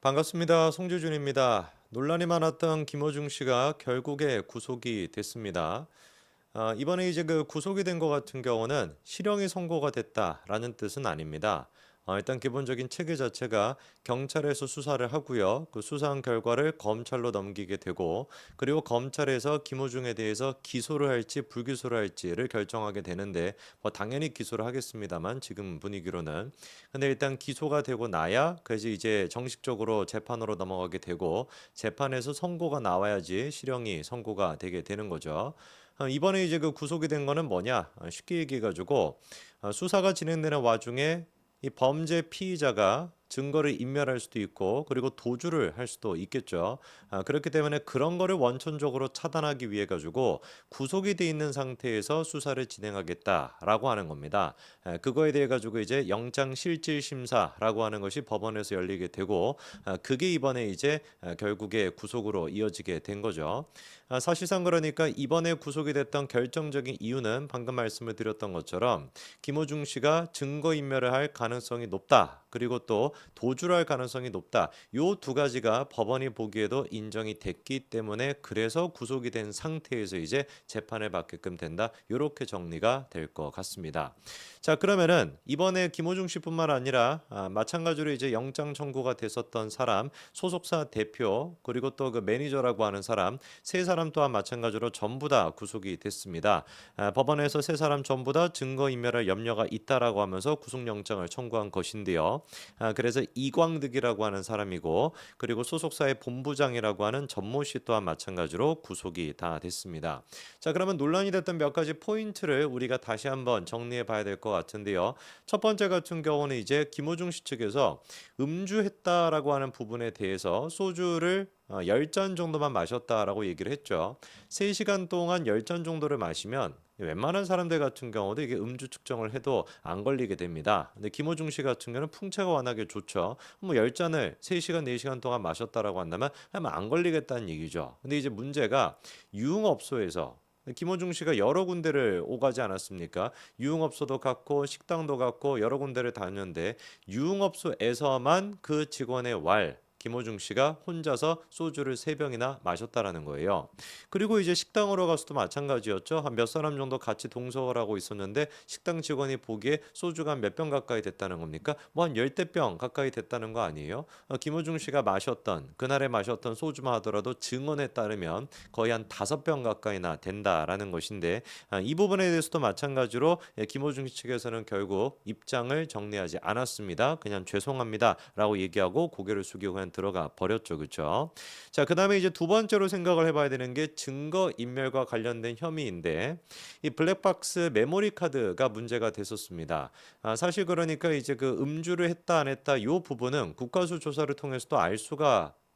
반갑습니다. 송재준입니다. 논란이 많았던 김어중 씨가 결국에 구속이 됐습니다. 이번에 이제 그 구속이 된 것 같은 경우는 실형이 선고가 됐다라는 뜻은 아닙니다. 일단 기본적인 체계 자체가 경찰에서 수사를 하고요. 그 수사한 결과를 검찰로 넘기게 되고 그리고 검찰에서 김호중에 대해서 기소를 할지 불기소를 할지를 결정하게 되는데 뭐 당연히 기소를 하겠습니다만 지금 분위기로는 근데 일단 기소가 되고 나야 그래서 이제 정식적으로 재판으로 넘어가게 되고 재판에서 선고가 나와야지 실형이 선고가 되게 되는 거죠. 이번에 이제 그 구속이 된 거는 뭐냐? 쉽게 얘기해 가지고 수사가 진행되는 와중에 이 범죄 피의자가 증거를 인멸할 수도 있고 그리고 도주를 할 수도 있겠죠. 그렇기 때문에 그런 거를 원천적으로 차단하기 위해 가지고 구속이 돼 있는 상태에서 수사를 진행하겠다라고 하는 겁니다. 그거에 대해 가지고 이제 영장 실질 심사라고 하는 것이 법원에서 열리게 되고 그게 이번에 이제 결국에 구속으로 이어지게 된 거죠. 사실상 그러니까 이번에 구속이 됐던 결정적인 이유는 방금 말씀을 드렸던 것처럼 김호중 씨가 증거인멸을 할 가능성이 높다. 그리고 또 도주를 할 가능성이 높다. 요 두 가지가 법원이 보기에도 인정이 됐기 때문에 그래서 구속이 된 상태에서 이제 재판을 받게끔 된다. 요렇게 정리가 될 것 같습니다. 자, 그러면은 이번에 김호중 씨뿐만 아니라 마찬가지로 이제 영장 청구가 됐었던 사람, 소속사 대표, 그리고 또 그 매니저라고 하는 사람 세 사람 또한 마찬가지로 전부 다 구속이 됐습니다. 법원에서 세 사람 전부 다 증거인멸할 염려가 있다라고 하면서 구속영장을 청구한 것인데요. 그래서 이광득이라고 하는 사람이고 그리고 소속사의 본부장이라고 하는 전모 씨 또한 마찬가지로 구속이 다 됐습니다. 자, 그러면 논란이 됐던 몇 가지 포인트를 우리가 다시 한번 정리해 봐야 될 것 같은데요. 첫 번째 같은 경우는 이제 김호중 씨 측에서 음주했다라고 하는 부분에 대해서 소주를 10잔 정도만 마셨다라고 얘기를 했죠. 3시간 동안 10잔 정도를 마시면 웬만한 사람들 같은 경우도 이게 음주 측정을 해도 안 걸리게 됩니다. 근데 김호중 씨 같은 경우는 풍채가 워낙에 좋죠. 뭐 10잔을 3시간, 4시간 동안 마셨다라고 한다면 아마 안 걸리겠다는 얘기죠. 근데 이제 문제가 유흥업소에서 김호중 씨가 여러 군데를 오가지 않았습니까? 유흥업소도 갔고 식당도 갔고 여러 군데를 다녔는데 유흥업소에서만 그 직원의 김호중 씨가 혼자서 소주를 3병이나 마셨다라는 거예요. 그리고 이제 식당으로 가서도 마찬가지였죠. 한 몇 사람 정도 같이 동석을 하고 있었는데 식당 직원이 보기에 소주가 몇 병 가까이 됐다는 겁니까? 뭐 한 열대 병 가까이 됐다는 거 아니에요? 김호중 씨가 마셨던 그날에 마셨던 소주만 하더라도 증언에 따르면 거의 한 5병 가까이나 된다라는 것인데 이 부분에 대해서도 마찬가지로 김호중 측에서는 결국 입장을 정리하지 않았습니다. 그냥 죄송합니다라고 얘기하고 고개를 숙이고 그냥 들어가 버렸죠. 그렇죠? 자, 그다음에 이제 두 번째로 생각을 해봐야 되는 게 증거 인멸과 관련된 혐의인데 이 블랙박스 메모리 카드가 문제가 됐었습니다. 사실 그러니까 이제 그 음주를 했다 안 했다 요 부분은 국가수 조사를 통해서도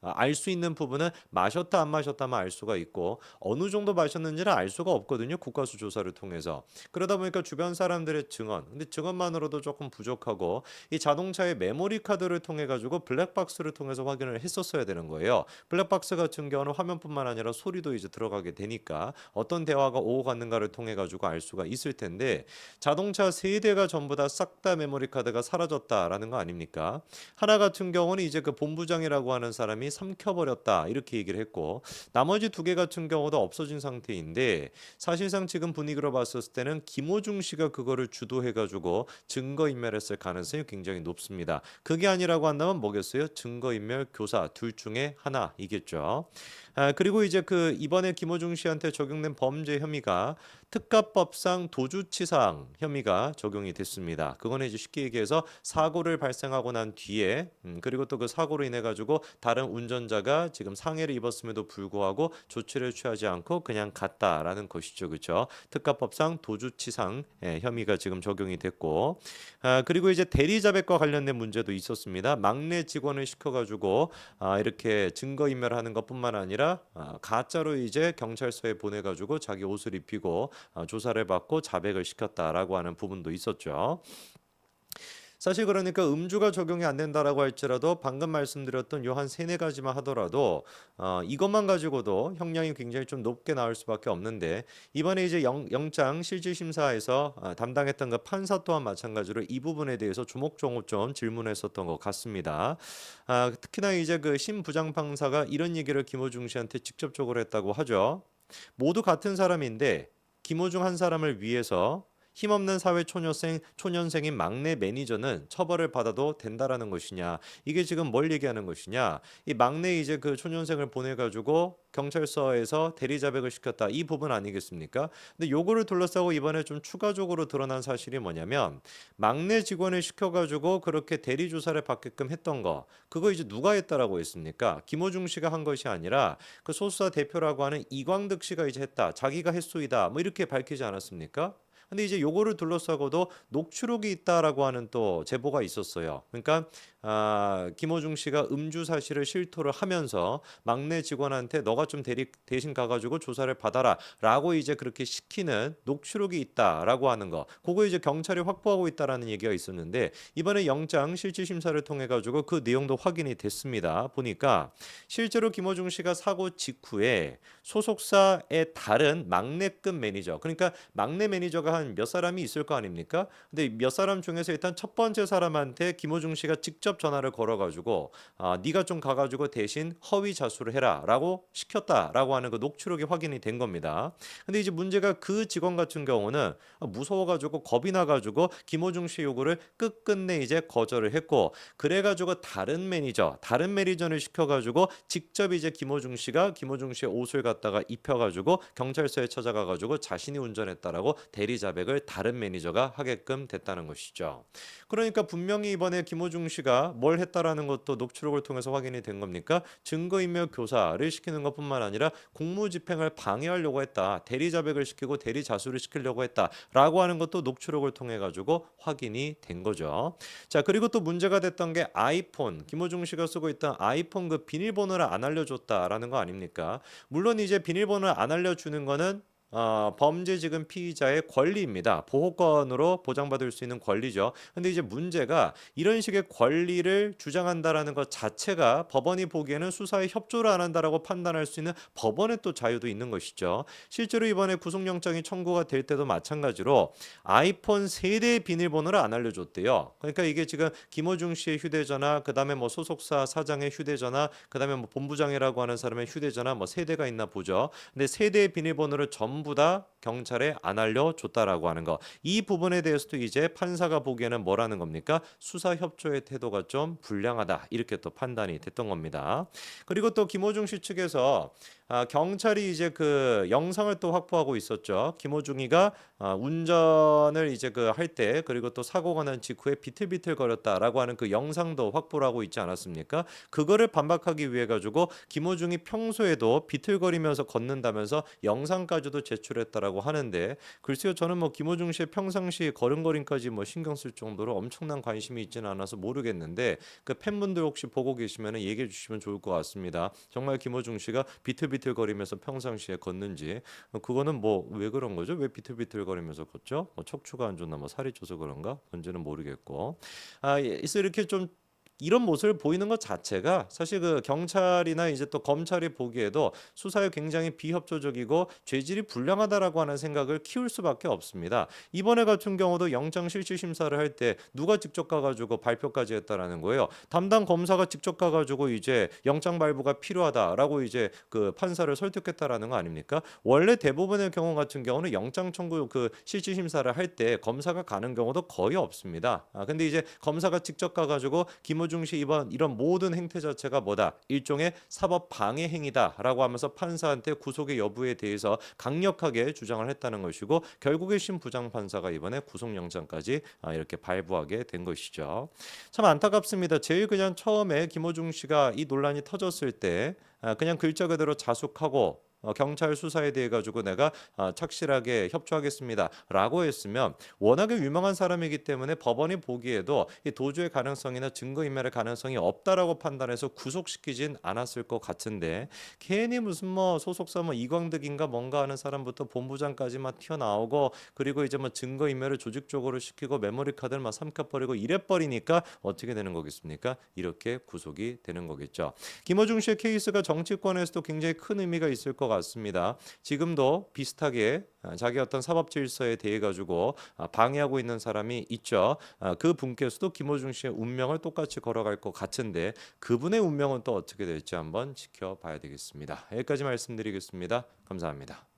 알 수 있는 부분은 마셨다 안 마셨다만 알 수가 있고 어느 정도 마셨는지는 알 수가 없거든요. 국가수 조사를 통해서. 그러다 보니까 주변 사람들의 증언, 근데 증언만으로도 조금 부족하고 이 자동차의 메모리 카드를 통해 가지고 블랙박스를 통해서 확인을 했었어야 되는 거예요. 블랙박스 같은 경우는 화면뿐만 아니라 소리도 이제 들어가게 되니까 어떤 대화가 오고 갔는가를 통해 가지고 알 수가 있을 텐데 자동차 세 대가 전부 다 싹 다 메모리 카드가 사라졌다라는 거 아닙니까? 하나 같은 경우는 이제 그 본부장이라고 하는 사람이 삼켜버렸다 이렇게 얘기를 했고 나머지 두 개 같은 경우도 없어진 상태인데 사실상 지금 분위기로 봤을 때는 김호중 씨가 그거를 주도해가지고 증거인멸했을 가능성이 굉장히 높습니다. 그게 아니라고 한다면 뭐겠어요? 증거인멸 교사 둘 중에 하나이겠죠. 그리고 이제 그 이번에 김호중 씨한테 적용된 범죄 혐의가 특가법상 도주치상 혐의가 적용이 됐습니다. 그거는 이제 쉽게 얘기해서 사고를 발생하고 난 뒤에 그리고 또 그 사고로 인해 가지고 다른 운전자가 지금 상해를 입었음에도 불구하고 조치를 취하지 않고 그냥 갔다라는 것이죠. 그렇죠? 특가법상 도주치상 혐의가 지금 적용이 됐고 그리고 이제 대리자백과 관련된 문제도 있었습니다. 막내 직원을 시켜 가지고 이렇게 증거인멸하는 것뿐만 아니라 가짜로 이제 경찰서에 보내 가지고 자기 옷을 입히고 조사를 받고 자백을 시켰다라고 하는 부분도 있었죠. 사실 그러니까 음주가 적용이 안 된다라고 할지라도 방금 말씀드렸던 요 한 세네 가지만 하더라도 이것만 가지고도 형량이 굉장히 좀 높게 나올 수밖에 없는데 이번에 이제 영장 실질 심사에서 담당했던 그 판사 또한 마찬가지로 이 부분에 대해서 조목조목 좀 질문했었던 것 같습니다. 특히나 이제 그 심 부장판사가 이런 얘기를 김호중 씨한테 직접적으로 했다고 하죠. 모두 같은 사람인데 김호중 한 사람을 위해서 힘없는 사회 초년생인 막내 매니저는 처벌을 받아도 된다라는 것이냐? 이게 지금 뭘 얘기하는 것이냐? 이 막내 이제 그 초년생을 보내가지고 경찰서에서 대리 자백을 시켰다. 이 부분 아니겠습니까? 근데 요거를 둘러싸고 이번에 좀 추가적으로 드러난 사실이 뭐냐면 막내 직원을 시켜가지고 그렇게 대리 조사를 받게끔 했던 거. 그거 이제 누가 했다라고 했습니까? 김호중 씨가 한 것이 아니라 그 소수사 대표라고 하는 이광득 씨가 이제 했다. 자기가 했소이다. 뭐 이렇게 밝히지 않았습니까? 근데 이제 요거를 둘러싸고도 녹취록이 있다라고 하는 또 제보가 있었어요. 그러니까 김호중 씨가 음주 사실을 실토를 하면서 막내 직원한테 너가 좀 대신 가가지고 조사를 받아라라고 이제 그렇게 시키는 녹취록이 있다라고 하는 거. 그거 이제 경찰이 확보하고 있다라는 얘기가 있었는데 이번에 영장 실질 심사를 통해 가지고 그 내용도 확인이 됐습니다. 보니까 실제로 김호중 씨가 사고 직후에 소속사의 다른 막내급 매니저, 그러니까 막내 매니저가 한 몇 사람이 있을 거 아닙니까? 근데 몇 사람 중에서 일단 첫 번째 사람한테 김호중 씨가 직접 전화를 걸어가지고 네가 좀 가가지고 대신 허위 자수를 해라라고 시켰다라고 하는 그 녹취록이 확인이 된 겁니다. 근데 이제 문제가 그 직원 같은 경우는 무서워가지고 겁이 나가지고 김호중 씨 요구를 끝끝내 이제 거절을 했고 그래가지고 다른 매니저를 시켜가지고 직접 이제 김호중 씨의 옷을 갖다가 입혀가지고 경찰서에 찾아가가지고 자신이 운전했다라고 대리 자백을 다른 매니저가 하게끔 됐다는 것이죠. 그러니까 분명히 이번에 김호중 씨가 뭘 했다라는 것도 녹취록을 통해서 확인이 된 겁니까? 증거인멸 교사를 시키는 것뿐만 아니라 공무집행을 방해하려고 했다. 대리 자백을 시키고 대리 자수를 시키려고 했다라고 하는 것도 녹취록을 통해 가지고 확인이 된 거죠. 자, 그리고 또 문제가 됐던 게 아이폰, 김호중 씨가 쓰고 있던 아이폰 그 비밀번호를 안 알려줬다라는 거 아닙니까? 물론 이제 비밀번호를 안 알려주는 거는 범죄 지금 피의자의 권리입니다. 보호권으로 보장받을 수 있는 권리죠. 근데 이제 문제가 이런 식의 권리를 주장한다라는 것 자체가 법원이 보기에는 수사에 협조를 안 한다라고 판단할 수 있는 법원의 또 자유도 있는 것이죠. 실제로 이번에 구속영장이 청구가 될 때도 마찬가지로 아이폰 세대의 비밀번호를 안 알려줬대요. 그러니까 이게 지금 김호중 씨의 휴대전화, 그다음에 뭐 소속사 사장의 휴대전화, 그다음에 뭐 본부장이라고 하는 사람의 휴대전화 뭐 세대가 있나 보죠. 근데 세대의 비밀번호를 전부 다 경찰에 안 알려줬다라고 하는 거. 이 부분에 대해서도 이제 판사가 보기에는 뭐라는 겁니까? 수사 협조의 태도가 좀 불량하다. 이렇게 또 판단이 됐던 겁니다. 그리고 또 김호중 씨 측에서 경찰이 이제 그 영상을 또 확보하고 있었죠. 김호중이가 운전을 이제 그 할 때 그리고 또 사고가 난 직후에 비틀비틀거렸다라고 하는 그 영상도 확보를 하고 있지 않았습니까? 그거를 반박하기 위해 가지고 김호중이 평소에도 비틀거리면서 걷는다면서 영상까지도 제출했다라고 하는데 글쎄요 저는 뭐 김호중 씨의 평상시 걸음걸이까지 뭐 신경 쓸 정도로 엄청난 관심이 있지는 않아서 모르겠는데 그 팬분들 혹시 보고 계시면 얘기해 주시면 좋을 것 같습니다. 정말 김호중 씨가 비틀비틀거리면서 평상시에 걷는지 그거는 뭐 왜 그런 거죠? 왜 비틀비틀거리면서 걷죠? 뭐 척추가 안 좋나 뭐 살이 쪄서 그런가? 뭔지는 모르겠고 그래서 이렇게 좀 이런 모습을 보이는 것 자체가 사실 그 경찰이나 이제 또 검찰이 보기에도 수사에 굉장히 비협조적이고 죄질이 불량하다라고 하는 생각을 키울 수밖에 없습니다. 이번에 같은 경우도 영장 실질 심사를 할 때 누가 직접 가가지고 발표까지 했다라는 거예요. 담당 검사가 직접 가가지고 이제 영장 발부가 필요하다라고 이제 그 판사를 설득했다라는 거 아닙니까? 원래 대부분의 경우 같은 경우는 영장 청구 그 실질 심사를 할 때 검사가 가는 경우도 거의 없습니다. 근데 이제 검사가 직접 가가지고 김호중 씨 이런 모든 행태 자체가 뭐다? 일종의 사법 방해 행위다라고 하면서 판사한테 구속의 여부에 대해서 강력하게 주장을 했다는 것이고 결국에 심 부장 판사가 이번에 구속영장까지 이렇게 발부하게 된 것이죠. 참 안타깝습니다. 제일 그냥 처음에 김호중 씨가 이 논란이 터졌을 때 그냥 글자 그대로 자숙하고 경찰 수사에 대해 가지고 내가 착실하게 협조하겠습니다라고 했으면 워낙에 유명한 사람이기 때문에 법원이 보기에도 이 도주의 가능성이나 증거인멸의 가능성이 없다라고 판단해서 구속시키진 않았을 것 같은데 괜히 무슨 뭐 소속사 뭐 이광득인가 뭔가 하는 사람부터 본부장까지 막 튀어나오고 그리고 이제 뭐 증거인멸을 조직적으로 시키고 메모리 카드를 막 삼켜버리고 이래버리니까 어떻게 되는 거겠습니까? 이렇게 구속이 되는 거겠죠. 김어중 씨의 케이스가 정치권에서도 굉장히 큰 의미가 있을 것 같습니다. 지금도 비슷하게 자기 어떤 사법 질서에 대해 가지고 방해하고 있는 사람이 있죠. 그 분께서도 김어중 씨의 운명을 똑같이 걸어갈 것 같은데 그분의 운명은 또 어떻게 될지 한번 지켜봐야 되겠습니다. 여기까지 말씀드리겠습니다. 감사합니다.